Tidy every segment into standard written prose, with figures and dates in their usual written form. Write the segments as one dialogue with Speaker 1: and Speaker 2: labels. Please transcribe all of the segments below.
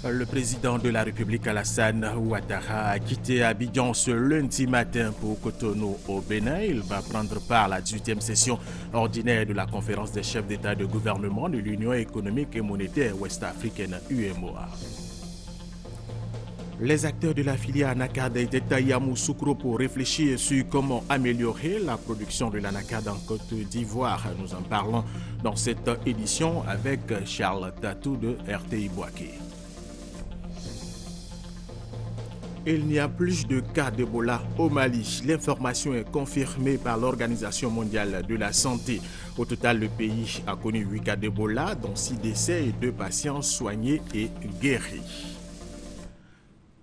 Speaker 1: Le président de la République Alassane Ouattara a quitté Abidjan ce lundi matin pour Cotonou au Bénin. Il va prendre part à la 18e session ordinaire de la conférence des chefs d'État et de gouvernement de l'Union économique et monétaire ouest-africaine UEMOA. Les acteurs de la filière anacarde étaient à Yamoussoukro pour réfléchir sur comment améliorer la production de l'anacarde en Côte d'Ivoire. Nous en parlons dans cette édition avec Charles Tatou de RTI Boaké. Il n'y a plus de cas d'Ebola au Mali. L'information est confirmée par l'Organisation mondiale de la santé. Au total, le pays a connu 8 cas d'Ebola, dont 6 décès et 2 patients soignés et guéris.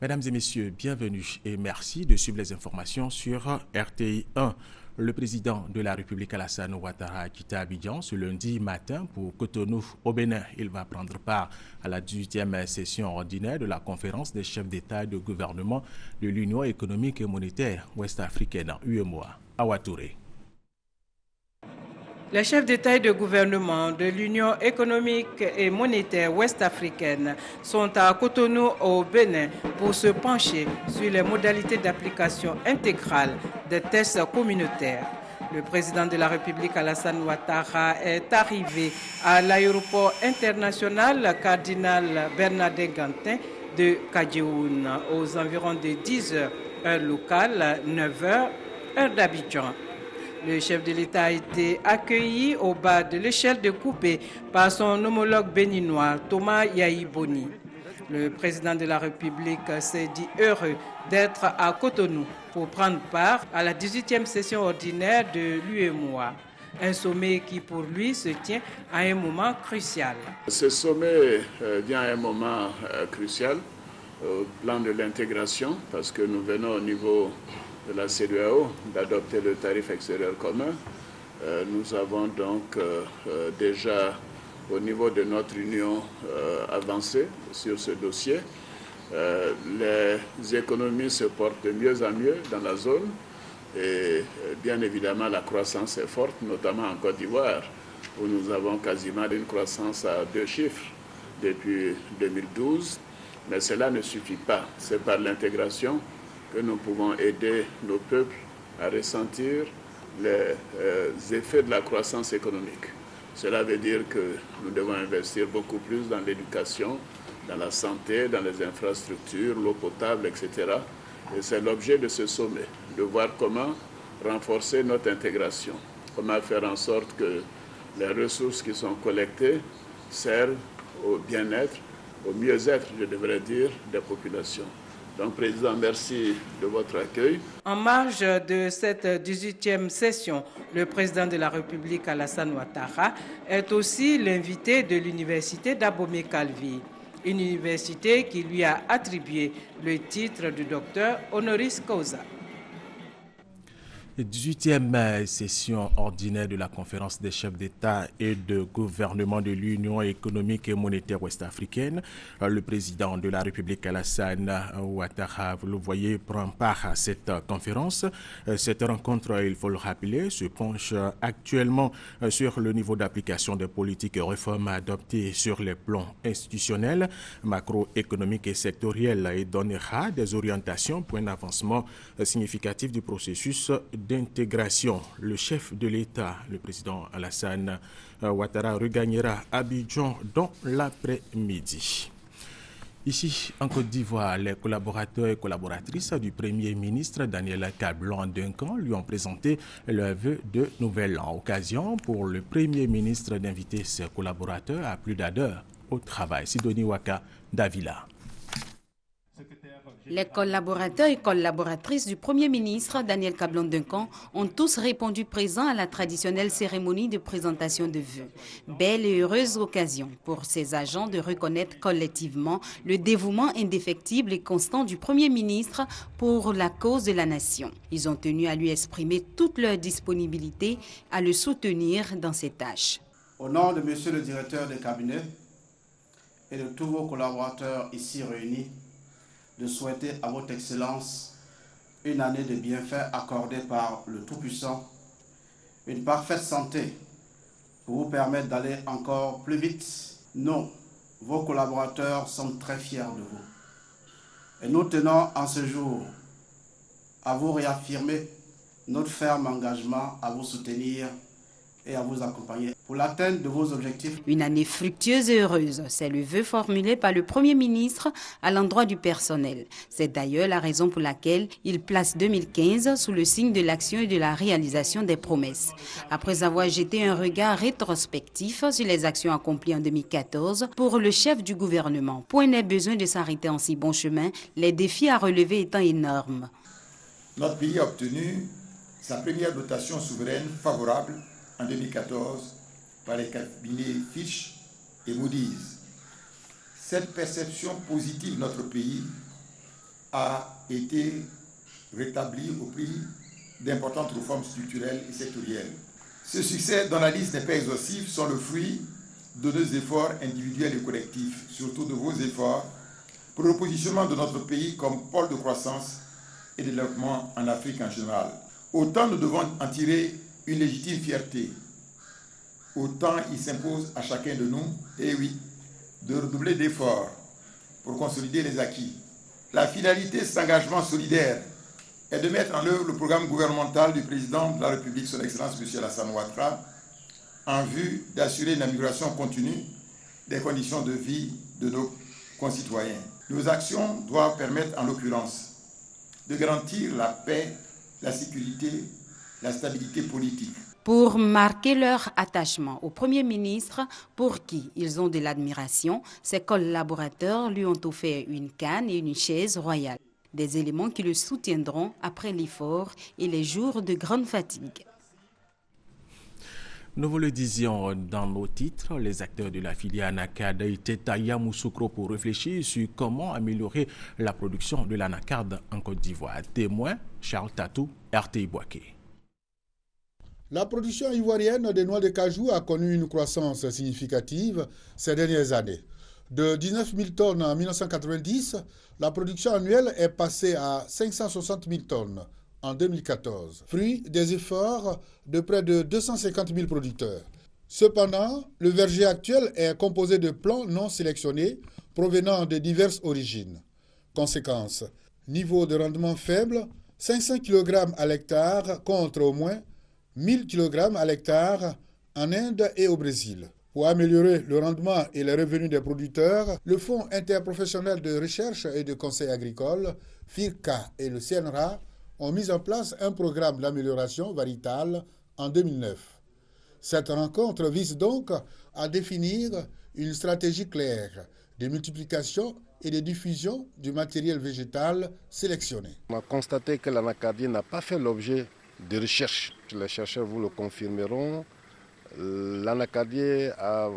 Speaker 1: Mesdames et messieurs, bienvenue et merci de suivre les informations sur RTI 1. Le président de la République Alassane Ouattara a quitté Abidjan ce lundi matin pour Cotonou au Bénin. Il va prendre part à la 18e session ordinaire de la conférence des chefs d'État et de gouvernement de l'Union économique et monétaire ouest-africaine UEMOA à Ouattouré.
Speaker 2: Les chefs d'État et de gouvernement de l'Union économique et monétaire ouest-africaine sont à Cotonou au Bénin pour se pencher sur les modalités d'application intégrale des tests communautaires. Le président de la République Alassane Ouattara est arrivé à l'aéroport international Cardinal Bernardin Gantin de Kadioun aux environs de 10 h heure locale, 9 h heure d'Abidjan. Le chef de l'État a été accueilli au bas de l'échelle de coupé par son homologue béninois Thomas Yaïboni. Le président de la République s'est dit heureux d'être à Cotonou pour prendre part à la 18e session ordinaire de l'UEMOA. Un sommet qui pour lui se tient à un moment crucial.
Speaker 3: Ce sommet vient à un moment crucial au plan de l'intégration parce que nous venons au niveau de la CEDEAO d'adopter le tarif extérieur commun. Nous avons donc déjà au niveau de notre union avancé sur ce dossier. Les économies se portent de mieux en mieux dans la zone et bien évidemment la croissance est forte, notamment en Côte d'Ivoire où nous avons quasiment une croissance à 2 chiffres depuis 2012. Mais cela ne suffit pas, c'est par l'intégration que nous pouvons aider nos peuples à ressentir les effets de la croissance économique. Cela veut dire que nous devons investir beaucoup plus dans l'éducation, dans la santé, dans les infrastructures, l'eau potable, etc. Et c'est l'objet de ce sommet, de voir comment renforcer notre intégration, comment faire en sorte que les ressources qui sont collectées servent au bien-être, au mieux-être, je devrais dire, des populations. Donc, Président, merci de votre accueil.
Speaker 2: En marge de cette 18e session, le président de la République, Alassane Ouattara, est aussi l'invité de l'université d'Abomey-Calvi, une université qui lui a attribué le titre de docteur honoris causa.
Speaker 1: 18e session ordinaire de la conférence des chefs d'État et de gouvernement de l'Union économique et monétaire ouest-africaine. Le président de la République Alassane Ouattara, vous le voyez, prend part à cette conférence. Cette rencontre, il faut le rappeler, se penche actuellement sur le niveau d'application des politiques et réformes adoptées sur les plans institutionnels, macroéconomiques et sectoriels et donnera des orientations pour un avancement significatif du processus d'intégration. Le chef de l'État, le président Alassane Ouattara, regagnera Abidjan dans l'après-midi. Ici, en Côte d'Ivoire, les collaborateurs et collaboratrices du Premier ministre Daniel Kablan-Duncan lui ont présenté leur vœu de nouvel an. Occasion pour le Premier ministre d'inviter ses collaborateurs à plus d'ardeur au travail. Sidonie Waka Davila.
Speaker 4: Les collaborateurs et collaboratrices du Premier ministre Daniel Kablan-Duncan ont tous répondu présents à la traditionnelle cérémonie de présentation de vœux. Belle et heureuse occasion pour ces agents de reconnaître collectivement le dévouement indéfectible et constant du Premier ministre pour la cause de la nation. Ils ont tenu à lui exprimer toute leur disponibilité à le soutenir dans ses tâches.
Speaker 5: Au nom de Monsieur le directeur de cabinet et de tous vos collaborateurs ici réunis, de souhaiter à votre Excellence une année de bienfaits accordée par le Tout-Puissant, une parfaite santé pour vous permettre d'aller encore plus vite. Non vos collaborateurs sont très fiers de vous. Et nous tenons en ce jour à vous réaffirmer notre ferme engagement à vous soutenir et à vous accompagner pour l'atteinte de vos objectifs.
Speaker 4: Une année fructueuse et heureuse, c'est le vœu formulé par le Premier ministre à l'endroit du personnel. C'est d'ailleurs la raison pour laquelle il place 2015 sous le signe de l'action et de la réalisation des promesses. Après avoir jeté un regard rétrospectif sur les actions accomplies en 2014, pour le chef du gouvernement, point n'est besoin de s'arrêter en si bon chemin, les défis à relever étant énormes.
Speaker 6: Notre pays a obtenu sa première dotation souveraine favorable en 2014 par les cabinets Fitch et Moody's. Cette perception positive de notre pays a été rétablie au prix d'importantes réformes structurelles et sectorielles. Ce succès, dont la liste n'est pas exhaustive, sont le fruit de nos efforts individuels et collectifs, surtout de vos efforts pour le positionnement de notre pays comme pôle de croissance et de développement en Afrique en général. Autant nous devons en tirer une légitime fierté, autant il s'impose à chacun de nous, et oui, de redoubler d'efforts pour consolider les acquis. La finalité de cet engagement solidaire est de mettre en œuvre le programme gouvernemental du président de la République, son Excellence M. Alassane Ouattara, en vue d'assurer une amélioration continue des conditions de vie de nos concitoyens. Nos actions doivent permettre, en l'occurrence, de garantir la paix, la sécurité, la stabilité politique.
Speaker 4: Pour marquer leur attachement au Premier ministre, pour qui ils ont de l'admiration, ses collaborateurs lui ont offert une canne et une chaise royale. Des éléments qui le soutiendront après l'effort et les jours de grande fatigue.
Speaker 1: Nous vous le disions dans nos titres, les acteurs de la filière anacarde étaient à Yamoussoukro pour réfléchir sur comment améliorer la production de l'anacarde en Côte d'Ivoire. Témoin, Charles Tatou, RTI Boaké.
Speaker 7: La production ivoirienne des noix de cajou a connu une croissance significative ces dernières années. De 19 000 tonnes en 1990, la production annuelle est passée à 560 000 tonnes en 2014, fruit des efforts de près de 250 000 producteurs. Cependant, le verger actuel est composé de plants non sélectionnés provenant de diverses origines. Conséquence, niveau de rendement faible, 500 kg à l'hectare contre au moins 1000 kg à l'hectare en Inde et au Brésil. Pour améliorer le rendement et les revenus des producteurs, le Fonds interprofessionnel de recherche et de conseil agricole, FIRCA et le CNRA ont mis en place un programme d'amélioration variétale en 2009. Cette rencontre vise donc à définir une stratégie claire de multiplication et de diffusion du matériel végétal sélectionné.
Speaker 8: On a constaté que l'anacardie n'a pas fait l'objet de recherche. Les chercheurs vous le confirmeront. L'anacardie a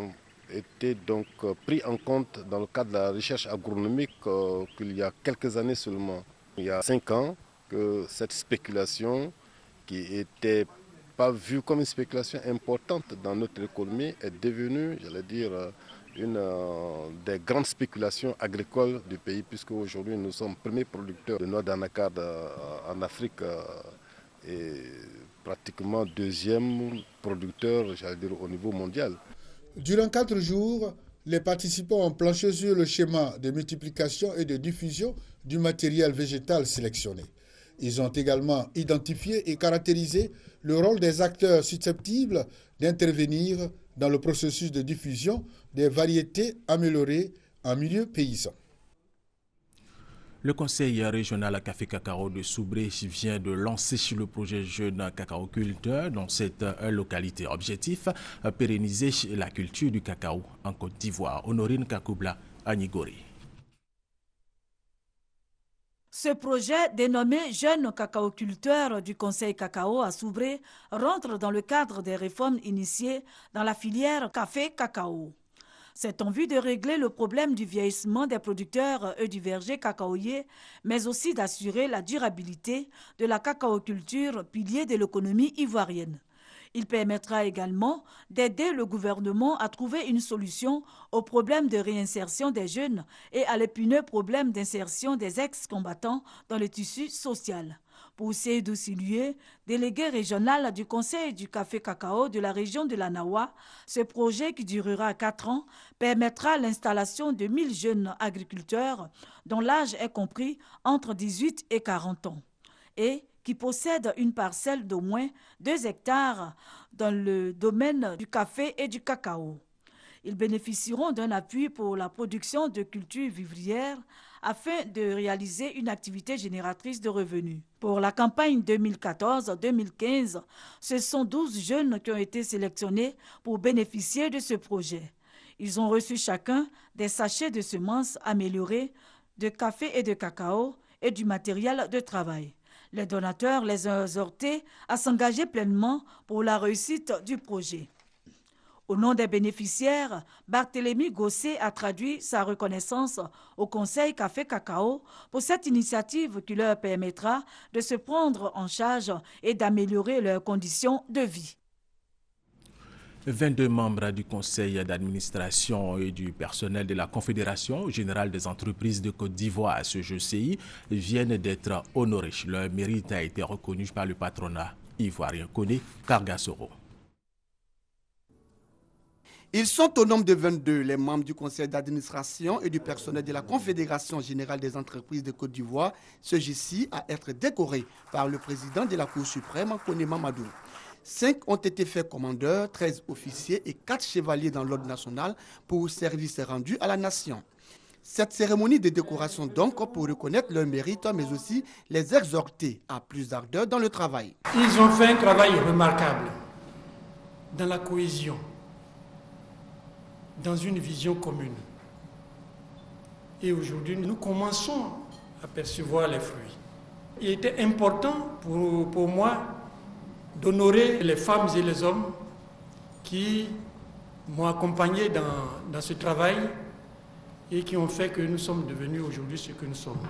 Speaker 8: été donc pris en compte dans le cadre de la recherche agronomique qu'il y a quelques années seulement. Il y a 5 ans que cette spéculation qui n'était pas vue comme une spéculation importante dans notre économie est devenue, j'allais dire, une des grandes spéculations agricoles du pays, puisque aujourd'hui nous sommes premiers producteurs de noix d'anacarde en Afrique et pratiquement deuxième producteur, j'allais dire, au niveau mondial.
Speaker 7: Durant 4 jours, les participants ont planché sur le schéma de multiplication et de diffusion du matériel végétal sélectionné. Ils ont également identifié et caractérisé le rôle des acteurs susceptibles d'intervenir dans le processus de diffusion des variétés améliorées en milieu paysan.
Speaker 1: Le conseil régional Café Cacao de Soubré vient de lancer sur le projet Jeunes Cacaoculteurs dans cette localité. Objectif, pérenniser la culture du cacao en Côte d'Ivoire. Honorine Kakoubla à Nigori.
Speaker 9: Ce projet, dénommé Jeunes cacaoculteurs du Conseil cacao à Soubré, rentre dans le cadre des réformes initiées dans la filière café-cacao. C'est en vue de régler le problème du vieillissement des producteurs et du verger cacaoyer, mais aussi d'assurer la durabilité de la cacaoculture, pilier de l'économie ivoirienne. Il permettra également d'aider le gouvernement à trouver une solution au problème de réinsertion des jeunes et à l'épineux problème d'insertion des ex-combattants dans le tissu social. Pour Seydou Silué, délégué régional du Conseil du café cacao de la région de l'Anawa, ce projet qui durera 4 ans permettra l'installation de 1000 jeunes agriculteurs dont l'âge est compris entre 18 et 40 ans et qui possèdent une parcelle d'au moins 2 hectares dans le domaine du café et du cacao. Ils bénéficieront d'un appui pour la production de cultures vivrières afin de réaliser une activité génératrice de revenus. Pour la campagne 2014-2015, ce sont 12 jeunes qui ont été sélectionnés pour bénéficier de ce projet. Ils ont reçu chacun des sachets de semences améliorées, de café et de cacao et du matériel de travail. Les donateurs les ont exhortés à s'engager pleinement pour la réussite du projet. Au nom des bénéficiaires, Barthélémy Gossé a traduit sa reconnaissance au Conseil Café Cacao pour cette initiative qui leur permettra de se prendre en charge et d'améliorer leurs conditions de vie.
Speaker 1: 22 membres du conseil d'administration et du personnel de la Confédération générale des entreprises de Côte d'Ivoire, ce GCI, viennent d'être honorés. Leur mérite a été reconnu par le patronat ivoirien. Koné Kargasoro.
Speaker 10: Ils sont au nombre de 22, les membres du conseil d'administration et du personnel de la Confédération générale des entreprises de Côte d'Ivoire, ce GCI, à être décorés par le président de la Cour suprême, Koné Mamadou. 5 ont été faits commandeurs, 13 officiers et 4 chevaliers dans l'ordre national pour service rendu à la nation. Cette cérémonie de décoration donc pour reconnaître leur mérite, mais aussi les exhorter à plus d'ardeur dans le travail.
Speaker 11: Ils ont fait un travail remarquable dans la cohésion, dans une vision commune. Et aujourd'hui, nous commençons à percevoir les fruits. Il était important pour moi d'honorer les femmes et les hommes qui m'ont accompagné dans ce travail et qui ont fait que nous sommes devenus aujourd'hui ce que nous sommes.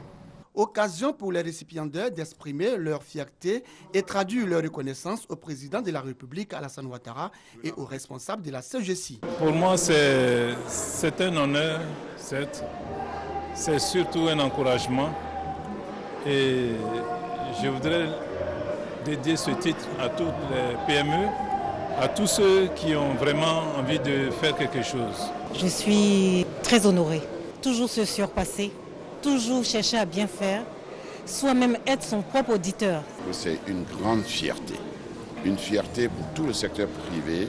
Speaker 10: Occasion pour les récipiendaires d'exprimer leur fierté et traduire leur reconnaissance au président de la République, Alassane Ouattara, et aux responsables de la CGCI.
Speaker 12: Pour moi, c'est un honneur, c'est surtout un encouragement. Et je voudrais dédier ce titre à toutes les PME, à tous ceux qui ont vraiment envie de faire quelque chose.
Speaker 13: Je suis très honorée, toujours se surpasser, toujours chercher à bien faire, soi-même être son propre auditeur.
Speaker 14: C'est une grande fierté pour tout le secteur privé.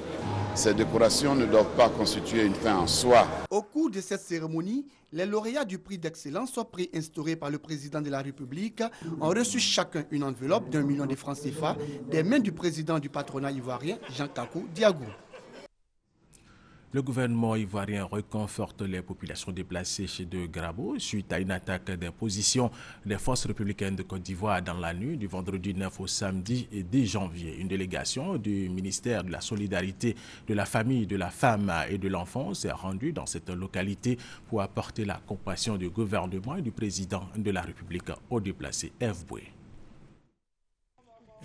Speaker 14: Ces décorations ne doivent pas constituer une fin en soi.
Speaker 10: Au cours de cette cérémonie, les lauréats du prix d'excellence, prix instauré par le président de la République, ont reçu chacun une enveloppe d'1 million de francs CFA des mains du président du patronat ivoirien, Jean Kakou Diagou.
Speaker 1: Le gouvernement ivoirien reconforte les populations déplacées chez de Grabo suite à une attaque d'imposition des forces républicaines de Côte d'Ivoire dans la nuit du vendredi 9 au samedi 10 janvier. Une délégation du ministère de la Solidarité, de la Famille, de la Femme et de l'Enfant s'est rendue dans cette localité pour apporter la compassion du gouvernement et du président de la République aux déplacés. F. Boué.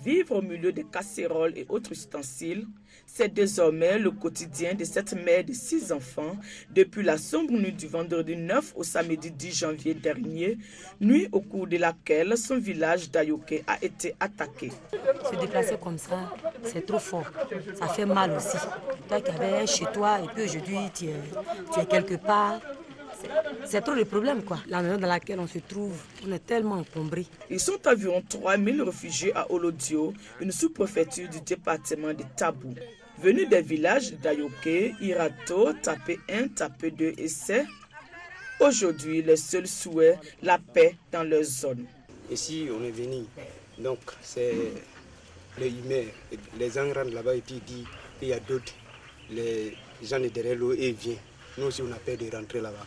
Speaker 15: Vivre au milieu des casseroles et autres ustensiles, c'est désormais le quotidien de cette mère de 6 enfants depuis la sombre nuit du vendredi 9 au samedi 10 janvier dernier, nuit au cours de laquelle son village d'Ayoké a été attaqué.
Speaker 13: Se déplacer comme ça, c'est trop fort. Ça fait mal aussi. Toi qui avais chez toi et puis aujourd'hui tu es quelque part. C'est trop le problème, quoi. La maison dans laquelle on se trouve, on est tellement encombrés.
Speaker 15: Ils sont environ 3000 réfugiés à Olodio, une sous-préfecture du département de Tabou. Venus des villages d'Ayoké, Irato, Tapé 1, Tapé 2 et C. Aujourd'hui, les seuls souhaits, la paix dans leur zone.
Speaker 16: Ici, on est venu. Donc, c'est les humains. Les gens rentrent là-bas et puis disent qu'il y a d'autres. Les gens de derrière l'eau et viennent. Nous aussi, on a peur de rentrer là-bas.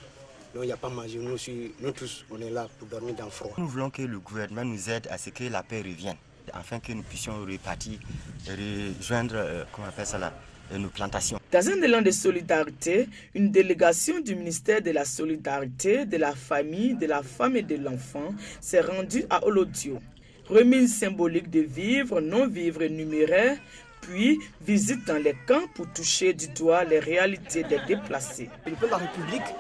Speaker 16: Donc il n'y a pas manger, nous tous, on est là pour dormir dans le froid.
Speaker 17: Nous voulons que le gouvernement nous aide à ce que la paix revienne, afin que nous puissions repartir, rejoindre, comment on appelle ça là, nos plantations.
Speaker 15: Dans un élan de solidarité, une délégation du ministère de la Solidarité, de la Famille, de la Femme et de l'Enfant s'est rendue à Olodio. Remise symbolique de vivres, non-vivres numéraires, puis visite dans les camps pour toucher du doigt les réalités des déplacés.
Speaker 18: Le président de la République,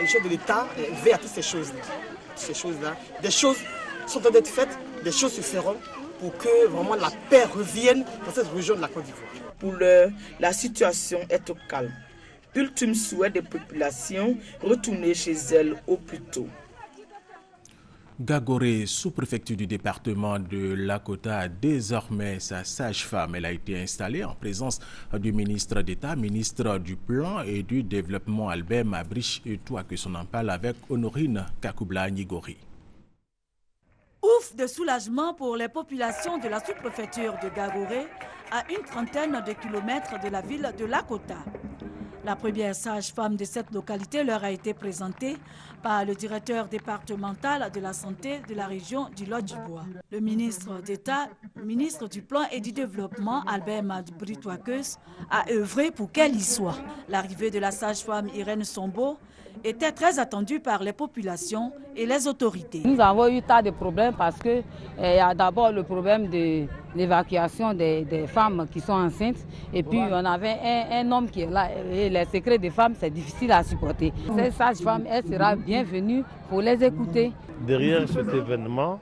Speaker 18: le chef de l'État veille à toutes ces choses-là. Des choses sont en train d'être faites, des choses se feront. pour que vraiment la paix revienne dans cette région de la Côte d'Ivoire.
Speaker 15: Pour l'heure, la situation est au calme. Ultime souhait des populations, retourner chez elles au plus tôt.
Speaker 1: Gagoré, sous-préfecture du département de Lakota, a désormais sa sage-femme. Elle a été installée en présence du ministre d'État, ministre du Plan et du Développement Albert Mabrich Etouake, que son en parle avec Honorine Kakoubla Nigori.
Speaker 9: Ouf de soulagement pour les populations de la sous-préfecture de Gagoré, à une trentaine de kilomètres de la ville de Lakota. La première sage-femme de cette localité leur a été présentée par le directeur départemental de la santé de la région du Lot-du-Bois. Le ministre d'État, ministre du Plan et du Développement, Albert Mabrich Etouake, a œuvré pour qu'elle y soit. L'arrivée de la sage-femme Irène Sombo était très attendue par les populations et les autorités.
Speaker 19: Nous avons eu tas de problèmes parce qu'il y a d'abord le problème de l'évacuation des femmes qui sont enceintes et puis on avait un homme qui est là et les secrets des femmes c'est difficile à supporter. Cette sage-femme, elle sera bienvenue pour les écouter.
Speaker 20: Derrière cet événement,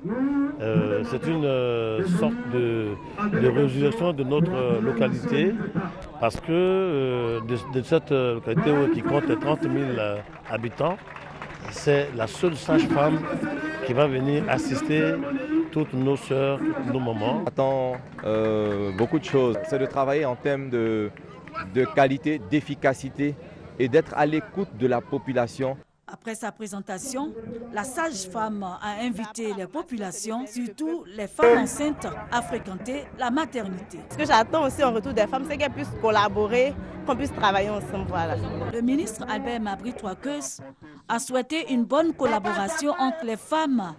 Speaker 20: c'est une sorte de résurrection de notre localité parce que de cette localité qui compte 30 000 habitants, c'est la seule sage-femme qui va venir assister toutes nos sœurs, nos mamans.
Speaker 21: On attend beaucoup de choses. C'est de travailler en termes de qualité, d'efficacité et d'être à l'écoute de la population.
Speaker 9: Après sa présentation, la sage-femme a invité les populations, surtout les femmes enceintes, à fréquenter la maternité.
Speaker 22: Ce que j'attends aussi en retour des femmes, c'est qu'elles puissent collaborer, qu'on puisse travailler ensemble. Voilà.
Speaker 9: Le ministre Albert Mabrich Etouake a souhaité une bonne collaboration entre les femmes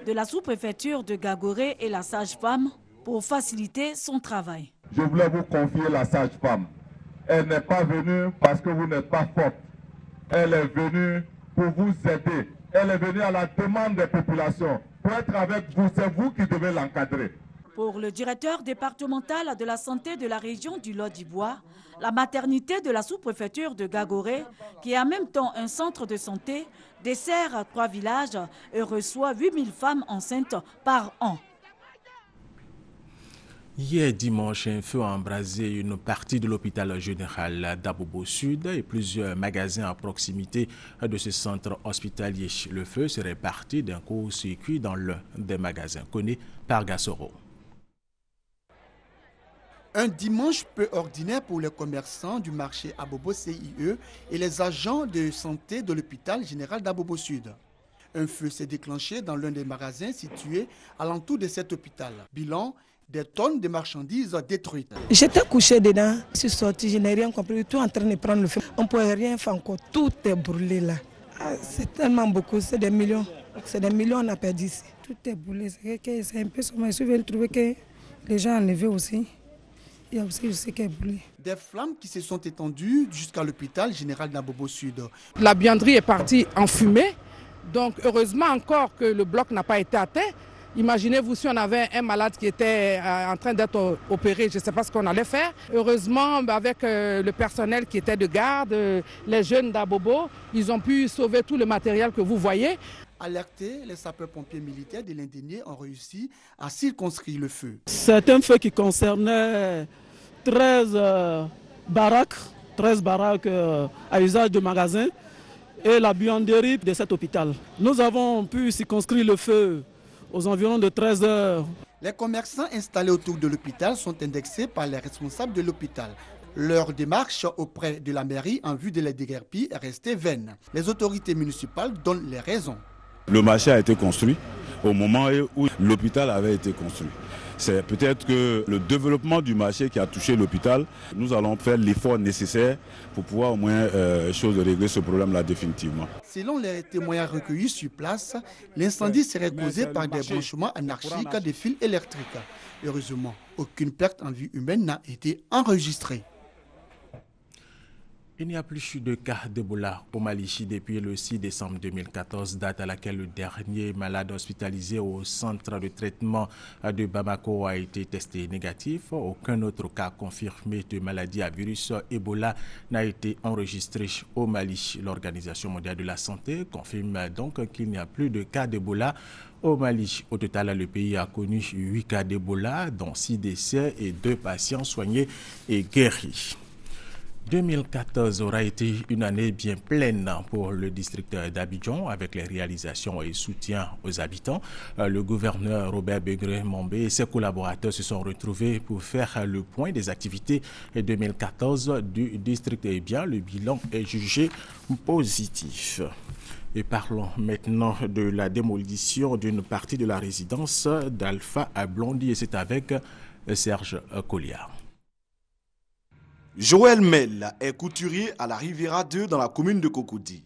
Speaker 9: de la sous-préfecture de Gagoré et la sage-femme pour faciliter son travail.
Speaker 23: Je voulais vous confier la sage-femme. Elle n'est pas venue parce que vous n'êtes pas forte. Elle est venue pour vous aider. Elle est venue à la demande des populations. Pour être avec vous, c'est vous qui devez l'encadrer.
Speaker 9: Pour le directeur départemental de la santé de la région du Lot-du-Bois, la maternité de la sous-préfecture de Gagoré, qui est en même temps un centre de santé, dessert 3 villages et reçoit 8000 femmes enceintes par an.
Speaker 1: Hier dimanche, un feu a embrasé une partie de l'hôpital général d'Abobo Sud et plusieurs magasins à proximité de ce centre hospitalier. Le feu serait parti d'un court-circuit dans l'un des magasins connus par Gassoro.
Speaker 10: Un dimanche peu ordinaire pour les commerçants du marché Abobo CIE et les agents de santé de l'hôpital général d'Abobo Sud. Un feu s'est déclenché dans l'un des magasins situés alentour de cet hôpital. Bilan, des tonnes de marchandises détruites.
Speaker 24: J'étais couché dedans, je suis sorti, je n'ai rien compris, tout en train de prendre le feu. On ne pouvait rien faire encore, tout est brûlé là. C'est tellement beaucoup, c'est des millions on a perdu ici. Tout est brûlé, c'est un peu sommaire. Je suis venu trouver que les gens enlevés aussi. Il y a aussi ce qui est brûlé.
Speaker 10: Des flammes qui se sont étendues jusqu'à l'hôpital général d'Abobo Sud.
Speaker 25: La buanderie est partie en fumée, donc heureusement encore que le bloc n'a pas été atteint. Imaginez-vous si on avait un malade qui était en train d'être opéré, je ne sais pas ce qu'on allait faire. Heureusement, avec le personnel qui était de garde, les jeunes d'Abobo, ils ont pu sauver tout le matériel que vous voyez.
Speaker 10: Alertés, les sapeurs-pompiers militaires de l'Indénié ont réussi à circonscrire le feu.
Speaker 24: C'est un feu qui concernait 13 baraques à usage de magasins et la buanderie de cet hôpital. Nous avons pu circonscrire le feu aux environs de 13 heures.
Speaker 10: Les commerçants installés autour de l'hôpital sont indexés par les responsables de l'hôpital. Leur démarche auprès de la mairie en vue de les déguerpir est restée vaine. Les autorités municipales donnent les raisons.
Speaker 26: Le marché a été construit au moment où l'hôpital avait été construit. C'est peut-être que le développement du marché qui a touché l'hôpital, nous allons faire l'effort nécessaire pour pouvoir au moins régler ce problème-là définitivement.
Speaker 10: Selon les témoignages recueillis sur place, l'incendie serait causé par des branchements anarchiques des fils électriques. Heureusement, aucune perte en vie humaine n'a été enregistrée.
Speaker 1: Il n'y a plus de cas d'Ebola au Mali depuis le 6 décembre 2014, date à laquelle le dernier malade hospitalisé au centre de traitement de Bamako a été testé négatif. Aucun autre cas confirmé de maladie à virus Ebola n'a été enregistré au Mali. L'Organisation mondiale de la santé confirme donc qu'il n'y a plus de cas d'Ebola au Mali. Au total, le pays a connu 8 cas d'Ebola, dont 6 décès et 2 patients soignés et guéris. 2014 aura été une année bien pleine pour le district d'Abidjan avec les réalisations et soutiens aux habitants. Le gouverneur Robert Begré-Mombé et ses collaborateurs se sont retrouvés pour faire le point des activités 2014 du district. Eh bien, le bilan est jugé positif. Et parlons maintenant de la démolition d'une partie de la résidence d'Alpha à Blondy et c'est avec Serge Colliard.
Speaker 2: Joël Mel est couturier à la Riviera 2 dans la commune de Cocody.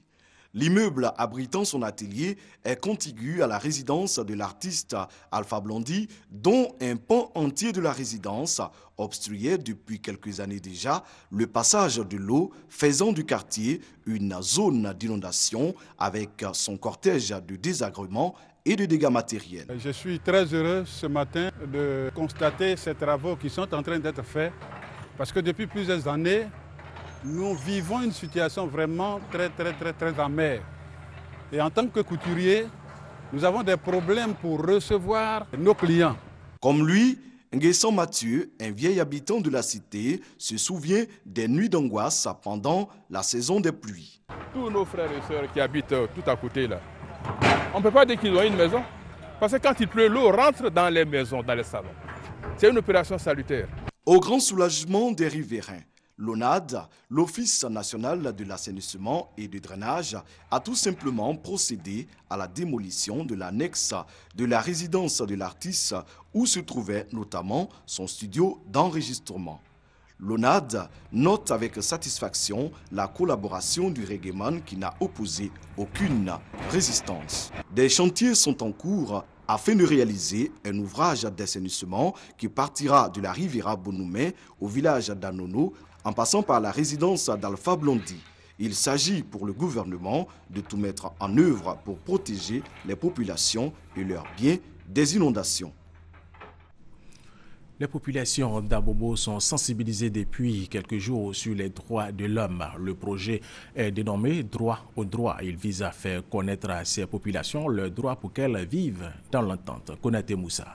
Speaker 2: L'immeuble abritant son atelier est contigu à la résidence de l'artiste Alpha Blondy, dont un pan entier de la résidence obstruait depuis quelques années déjà le passage de l'eau, faisant du quartier une zone d'inondation avec son cortège de désagréments et de dégâts matériels.
Speaker 3: Je suis très heureux ce matin de constater ces travaux qui sont en train d'être faits. Parce que depuis plusieurs années, nous vivons une situation vraiment très amère. Et en tant que couturier, nous avons des problèmes pour recevoir nos clients.
Speaker 2: Comme lui, Nguesson Mathieu, un vieil habitant de la cité, se souvient des nuits d'angoisse pendant la saison des pluies.
Speaker 4: Tous nos frères et sœurs qui habitent tout à côté là, on ne peut pas dire qu'ils ont une maison. Parce que quand il pleut, l'eau rentre dans les maisons, dans les salons. C'est une opération salutaire.
Speaker 2: Au grand soulagement des riverains, l'ONAD, l'Office national de l'assainissement et du drainage, a tout simplement procédé à la démolition de l'annexe de la résidence de l'artiste où se trouvait notamment son studio d'enregistrement. L'ONAD note avec satisfaction la collaboration du reggaeman qui n'a opposé aucune résistance. Des chantiers sont en cours afin de réaliser un ouvrage d'assainissement qui partira de la Riviera Bonoumé au village d'Anono en passant par la résidence d'Alpha Blondy. Il s'agit pour le gouvernement de tout mettre en œuvre pour protéger les populations et leurs biens des inondations.
Speaker 1: Les populations d'Abobo sont sensibilisées depuis quelques jours sur les droits de l'homme. Le projet est dénommé Droit au droit. Il vise à faire connaître à ces populations le droit pour qu'elles vivent dans l'entente. Konaté Moussa.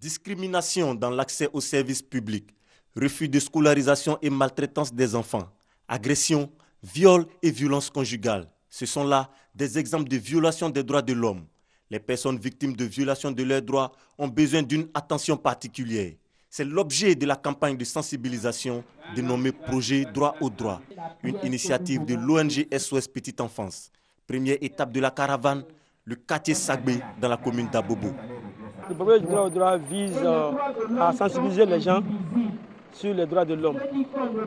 Speaker 5: Discrimination dans l'accès aux services publics, refus de scolarisation et maltraitance des enfants, agression, viol et violence conjugale. Ce sont là des exemples de violations des droits de l'homme. Les personnes victimes de violations de leurs droits ont besoin d'une attention particulière. C'est l'objet de la campagne de sensibilisation dénommée Projet Droit au droit, une initiative de l'ONG SOS Petite Enfance. Première étape de la caravane, le quartier Sagbé dans la commune d'Abobo.
Speaker 6: Le projet Droit au droit vise à sensibiliser les gens sur les droits de l'homme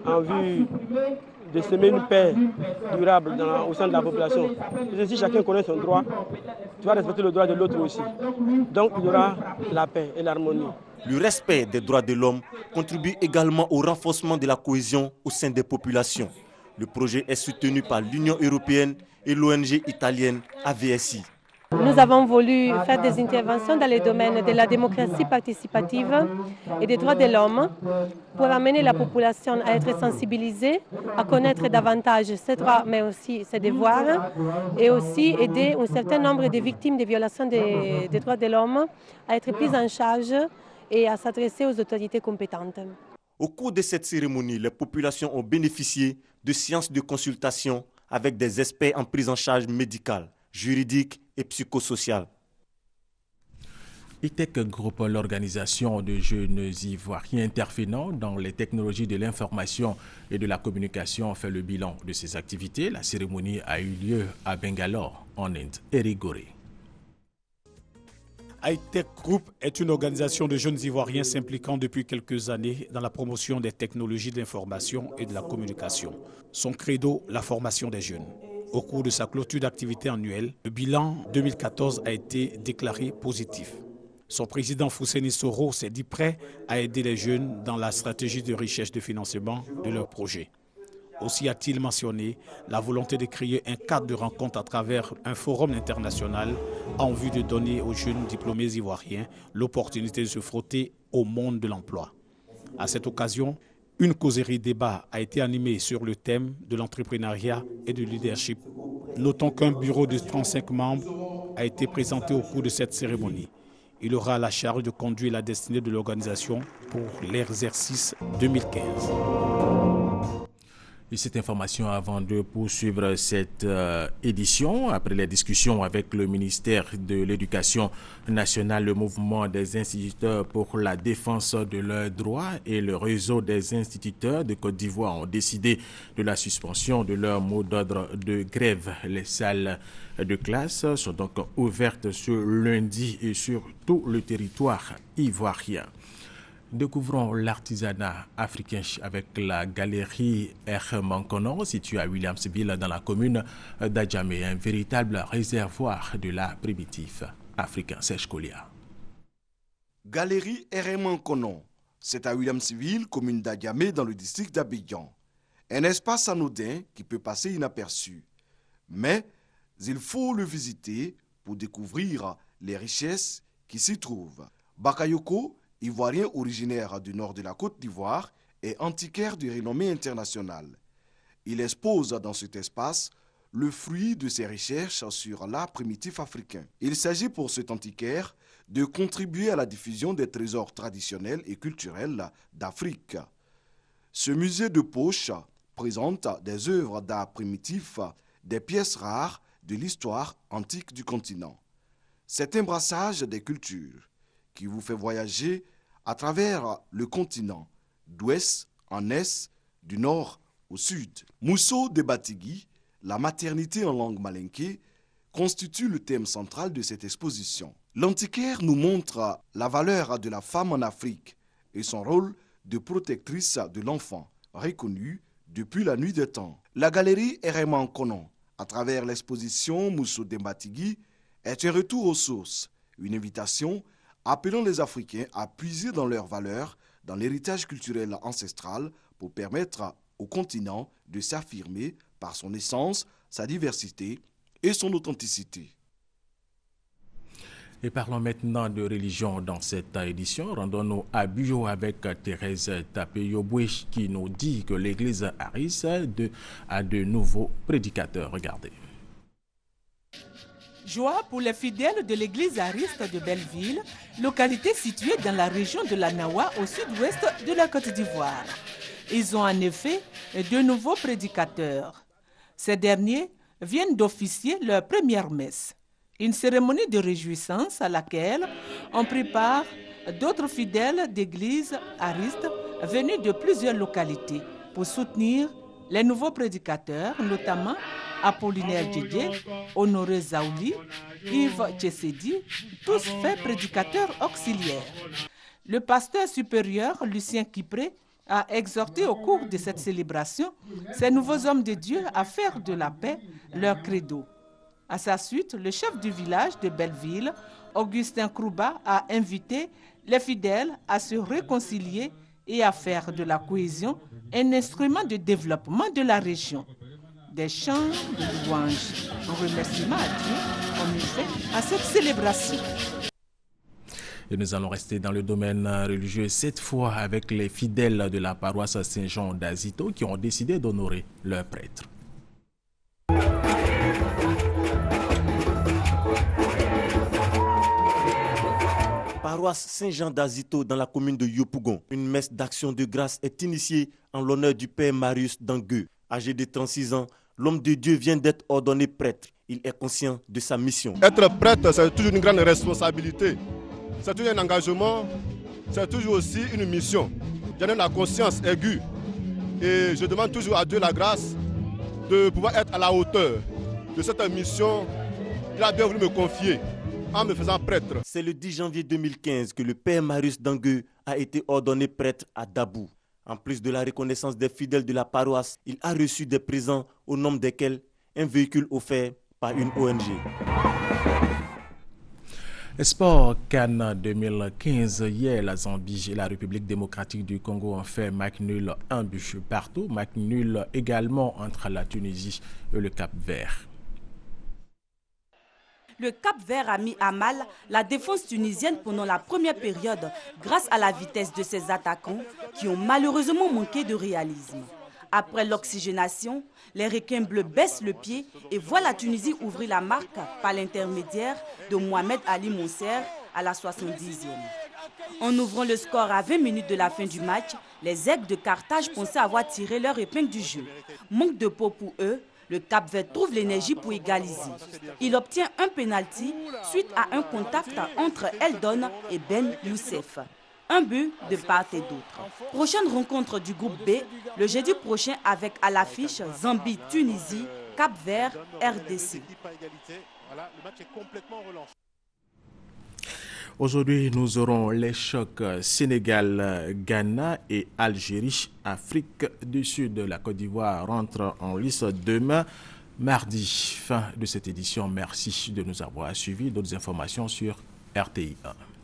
Speaker 6: en vue de semer une paix durable au sein de la population. Et si chacun connaît son droit, tu vas respecter le droit de l'autre aussi. Donc il y aura la paix et l'harmonie.
Speaker 5: Le respect des droits de l'homme contribue également au renforcement de la cohésion au sein des populations. Le projet est soutenu par l'Union européenne et l'ONG italienne AVSI.
Speaker 8: Nous avons voulu faire des interventions dans les domaines de la démocratie participative et des droits de l'homme pour amener la population à être sensibilisée, à connaître davantage ses droits mais aussi ses devoirs et aussi aider un certain nombre de victimes de violations des droits de l'homme à être prises en charge et à s'adresser aux autorités compétentes.
Speaker 5: Au cours de cette cérémonie, les populations ont bénéficié de séances de consultation avec des experts en prise en charge médicale, juridique et psychosocial.
Speaker 1: ITEC Group, l'organisation de jeunes ivoiriens intervenant dans les technologies de l'information et de la communication, fait le bilan de ses activités. La cérémonie a eu lieu à Bangalore, en Inde. Eric Goré.
Speaker 27: ITEC Group est une organisation de jeunes ivoiriens s'impliquant depuis quelques années dans la promotion des technologies de l'information et de la communication. Son credo, la formation des jeunes. Au cours de sa clôture d'activité annuelle, le bilan 2014 a été déclaré positif. Son président Fousseni Soro s'est dit prêt à aider les jeunes dans la stratégie de recherche de financement de leurs projets. Aussi a-t-il mentionné la volonté de créer un cadre de rencontre à travers un forum international en vue de donner aux jeunes diplômés ivoiriens l'opportunité de se frotter au monde de l'emploi. À cette occasion, une causerie débat a été animée sur le thème de l'entrepreneuriat et du leadership. Notons qu'un bureau de 35 membres a été présenté au cours de cette cérémonie. Il aura la charge de conduire la destinée de l'organisation pour l'exercice 2015.
Speaker 1: Et cette information avant de poursuivre cette édition, après les discussions avec le ministère de l'Éducation nationale, le mouvement des instituteurs pour la défense de leurs droits et le réseau des instituteurs de Côte d'Ivoire ont décidé de la suspension de leur mot d'ordre de grève. Les salles de classe sont donc ouvertes ce lundi et sur tout le territoire ivoirien. Découvrons l'artisanat africain avec la galerie Hermankono située à Williamsville dans la commune d'Adjamé, un véritable réservoir de l'art primitif africain. Serge Kolia.
Speaker 2: Galerie Hermankono, c'est à Williamsville, commune d'Adjamé dans le district d'Abidjan. Un espace anodin qui peut passer inaperçu. Mais il faut le visiter pour découvrir les richesses qui s'y trouvent. Bakayoko, Ivoirien originaire du nord de la Côte d'Ivoire, est antiquaire de renommée internationale. Il expose dans cet espace le fruit de ses recherches sur l'art primitif africain. Il s'agit pour cet antiquaire de contribuer à la diffusion des trésors traditionnels et culturels d'Afrique. Ce musée de poche présente des œuvres d'art primitif, des pièces rares de l'histoire antique du continent. C'est un brassage des cultures qui vous fait voyager à travers le continent, d'ouest en est, du nord au sud. Mousso de Batigui, la maternité en langue malinké, constitue le thème central de cette exposition. L'antiquaire nous montre la valeur de la femme en Afrique et son rôle de protectrice de l'enfant, reconnu depuis la nuit des temps. La galerie Hermankono, à travers l'exposition Mousso de Batigui, est un retour aux sources, une invitation appelant les Africains à puiser dans leurs valeurs, dans l'héritage culturel ancestral pour permettre au continent de s'affirmer par son essence, sa diversité et son authenticité.
Speaker 1: Et parlons maintenant de religion dans cette édition. Rendons-nous à Bujo avec Thérèse Tapeyoboué qui nous dit que l'église Aris a de nouveaux prédicateurs. Regardez.
Speaker 7: Joie pour les fidèles de l'église Ariste de Belleville, localité située dans la région de la Nawa au sud-ouest de la Côte d'Ivoire. Ils ont en effet de nouveaux prédicateurs. Ces derniers viennent d'officier leur première messe. Une cérémonie de réjouissance à laquelle on prépare d'autres fidèles d'église Ariste venus de plusieurs localités pour soutenir les nouveaux prédicateurs, notamment Apollinaire Djedje, Honoré Zaouli, Yves Tchessedi, tous faits prédicateurs auxiliaires. Le pasteur supérieur Lucien Kipré a exhorté au cours de cette célébration ces nouveaux hommes de Dieu à faire de la paix leur credo. À sa suite, le chef du village de Belleville, Augustin Krouba, a invité les fidèles à se réconcilier et à faire de la cohésion un instrument de développement de la région. Des chants de louanges, en remerciement à Dieu, ont mis fin à cette célébration.
Speaker 1: Et nous allons rester dans le domaine religieux, cette fois avec les fidèles de la paroisse Saint-Jean d'Azito qui ont décidé d'honorer leur prêtre.
Speaker 5: Paroisse Saint-Jean d'Azito dans la commune de Yopougon. Une messe d'action de grâce est initiée en l'honneur du père Marius Dangueux. Âgé de 36 ans, l'homme de Dieu vient d'être ordonné prêtre. Il est conscient de sa mission.
Speaker 11: Être prêtre, c'est toujours une grande responsabilité. C'est toujours un engagement, c'est toujours aussi une mission. J'en ai la conscience aiguë et je demande toujours à Dieu la grâce de pouvoir être à la hauteur de cette mission qu'il a bien voulu me confier en me faisant prêtre.
Speaker 5: C'est le 10 janvier 2015 que le père Marius Dangueux a été ordonné prêtre à Dabou. En plus de la reconnaissance des fidèles de la paroisse, il a reçu des présents au nombre desquels un véhicule offert par une ONG.
Speaker 1: Sport Cannes 2015, hier la Zambie et la République démocratique du Congo ont fait match nul, un but partout, match nul également entre la Tunisie et le Cap-Vert.
Speaker 9: Le Cap-Vert a mis à mal la défense tunisienne pendant la première période grâce à la vitesse de ses attaquants qui ont malheureusement manqué de réalisme. Après l'oxygénation, les requins bleus baissent le pied et voient la Tunisie ouvrir la marque par l'intermédiaire de Mohamed Ali Mousser à la 70e. En ouvrant le score à 20 minutes de la fin du match, les Aigles de Carthage pensaient avoir tiré leur épingle du jeu. Manque de peau pour eux, le Cap-Vert trouve l'énergie pour égaliser. Il obtient un pénalty suite à un contact entre Eldon et Ben Youssef. Un but de part et d'autre. Prochaine rencontre du groupe B, le jeudi prochain avec à l'affiche Zambie-Tunisie, Cap-Vert, RDC.
Speaker 1: Aujourd'hui, nous aurons les chocs Sénégal-Ghana et Algérie-Afrique du Sud. La Côte d'Ivoire rentre en lice demain, mardi. Fin de cette édition. Merci de nous avoir suivis. D'autres informations sur RTI1.